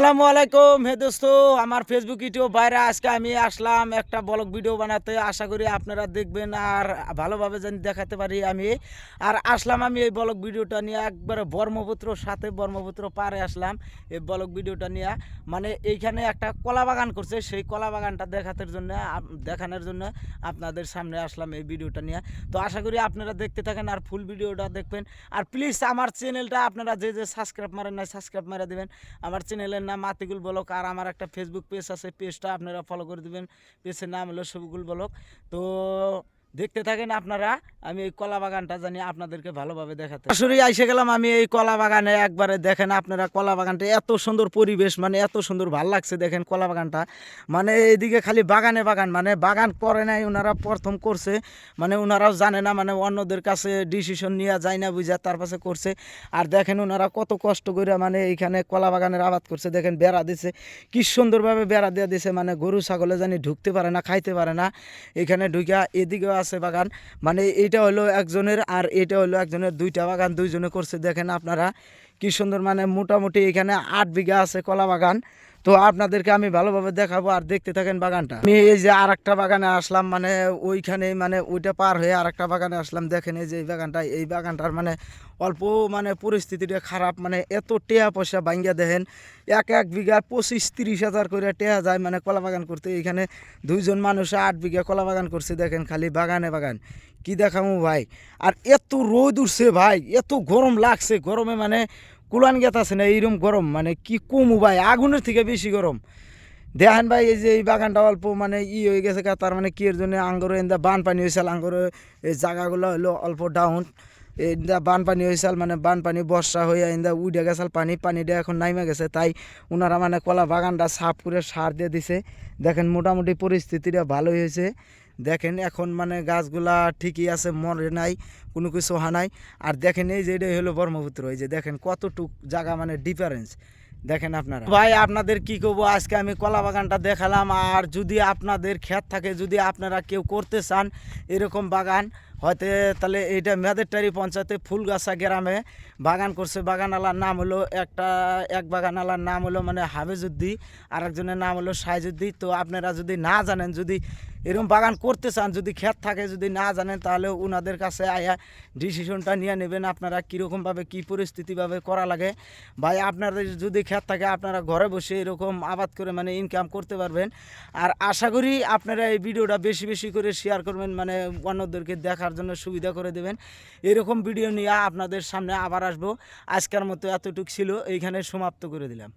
আসসালামু আলাইকুম হে দোস্ত, আমার ফেসবুক ইউটিউব বাইরে আজকে আমি আসলাম একটা ব্লগ ভিডিও বানাতে। আশা করি আপনারা দেখবেন আর ভালোভাবে যেন দেখাতে পারি আমি। আর আসলাম আমি এই ব্লগ ভিডিওটা নিয়ে একবারে ব্রহ্মপুত্রর সাথে, ব্রহ্মপুত্র পাড়ে আসলাম এই ব্লগ ভিডিওটা নিয়ে। মানে এইখানে একটা কলা বাগান করছে, সেই কলা বাগানটা দেখানোর জন্য আপনাদের সামনে আসলাম এই ভিডিওটা নিয়ে। তো আশা করি আপনারা দেখতে থাকেন আর ফুল ভিডিওটা দেখবেন। আর প্লিজ আমার চ্যানেলটা আপনারা যে সাবস্ক্রাইব মারেন না, সাবস্ক্রাইব মারা দেবেন। আমার চ্যানেলের নাম আতিকুল ব্লগ, আর আমার একটা ফেসবুক পেজ আছে, পেজটা আপনারা ফলো করে দেবেন। পেজের নাম হলো শফিকুল ব্লগ। তো দেখতে থাকেন আপনারা। আমি এই কলা বাগানটা জানি আপনাদেরকে ভালোভাবে দেখাতে আসলে আইসে গেলাম আমি এই কলা বাগানে। একবারে দেখেন আপনারা কলা বাগানটা, এত সুন্দর পরিবেশ, মানে এত সুন্দর ভাল লাগছে। দেখেন কলা বাগানটা, মানে এইদিকে খালি বাগানে বাগান, মানে বাগান করে নাই ওনারা, প্রথম করছে। মানে ওনারাও জানে না, মানে অন্যদের কাছে ডিসিশন নিয়ে যায় না বুঝা, তার পাশে করছে। আর দেখেন ওনারা কত কষ্ট করে মানে এইখানে কলা বাগানের আবাদ করছে। দেখেন বেড়া দিছে, কি সুন্দরভাবে বেড়া দিয়ে দিছে, মানে গরু ছাগলে জানি ঢুকতে পারে না, খাইতে পারে না। এখানে ঢুকা এদিকেও আছে বাগান, মানে এইটা হলো একজনের আর এটা হলো একজনের, দুইটা বাগান দুইজনে করছে। দেখেন আপনারা কি সুন্দর, মানে মোটামুটি এখানে 8 বিঘা আছে কলা বাগান। তো আপনাদেরকে আমি ভালোভাবে দেখাবো, আর দেখতে থাকেন বাগানটা। আমি এই যে আর একটা বাগানে আসলাম, মানে ওইখানে মানে ওইটা পার হয়ে আর একটা বাগানে আসলাম। দেখেন এই যে এই বাগানটার মানে অল্প মানে পরিস্থিতিটা খারাপ, মানে এত টেয়া পয়সা ভাঙ্গা। দেখেন এক এক বিঘা 25-30 হাজার করে টেয়া যায় মানে কলা বাগান করতে। এখানে দুইজন মানুষ 8 বিঘা কলা বাগান করছে। দেখেন খালি বাগানে বাগান, কি দেখামু ভাই। আর এত রোদ উঠছে ভাই, এত গরম লাগছে, গরমে মানে কুলান গেতাছে না, এইরকম গরম, মানে কি কমু ভাই, আগুনের থেকে বেশি গরম। দেখেন ভাই এই যে এই বাগানটা অল্প মানে হয়ে গেছে, তার মানে কি এর জন্য আঙ্গুরে ইন্দা বানপানি হয়েছিল। আঙ্গুরে এই জায়গাগুলো হলো অল্প ডাউন, ইন্দা বানপানি হয়েছিল, মানে বানপানি বর্ষা হয়ে ইন্দা উঠে গেছিল পানিটা এখন নাইমে গেছে। তাই ওনারা মানে কলা বাগানটা সাফ করে সার দিয়ে দিছে। দেখেন মোটামুটি পরিস্থিতিটা ভালোই হয়েছে। দেখেন এখন মানে গাছগুলা ঠিকই আছে, মরে নাই, কোনো কিছু হয় নাই। আর দেখেন এই যে এটাই হলো ব্রহ্মপুত্র, এই যে দেখেন কতটুক জায়গা মানে ডিফারেন্স। দেখেন আপনারা ভাই, আপনাদের কি করবো, আজকে আমি কলা বাগানটা দেখালাম। আর যদি আপনাদের ক্ষেত থাকে, যদি আপনারা কেউ করতে চান এরকম বাগান হয়তো, তাহলে এইটা মেদেরটারি পঞ্চায়েতে ফুলগাছা গ্রামে বাগান করছে। বাগানওয়ালার নাম হলো এক বাগানওয়ালার নাম হলো মানে হাফেজউদ্দি, আর একজনের নাম হলো সাইজুদ্দি। তো আপনারা যদি না জানেন, যদি এরকম বাগান করতে চান, যদি ক্ষেত থাকে, যদি না জানেন, তাহলে ওনাদের কাছে আয়া ডিসিশনটা নিয়ে নেবেন আপনারা কীরকমভাবে কী পরিস্থিতিভাবে করা লাগে। ভাই আপনাদের যদি ক্ষেত থাকে, আপনারা ঘরে বসে এরকম আবাদ করে মানে ইনকাম করতে পারবেন। আর আশা করি আপনারা এই ভিডিওটা বেশি বেশি করে শেয়ার করবেন, মানে অন্যদেরকে দেখার জন্য সুবিধা করে দেবেন। এরকম ভিডিও নিয়ে আপনাদের সামনে আবার আসবো। আজকের মতো এতটুকু ছিল, এইখানে সমাপ্ত করে দিলাম।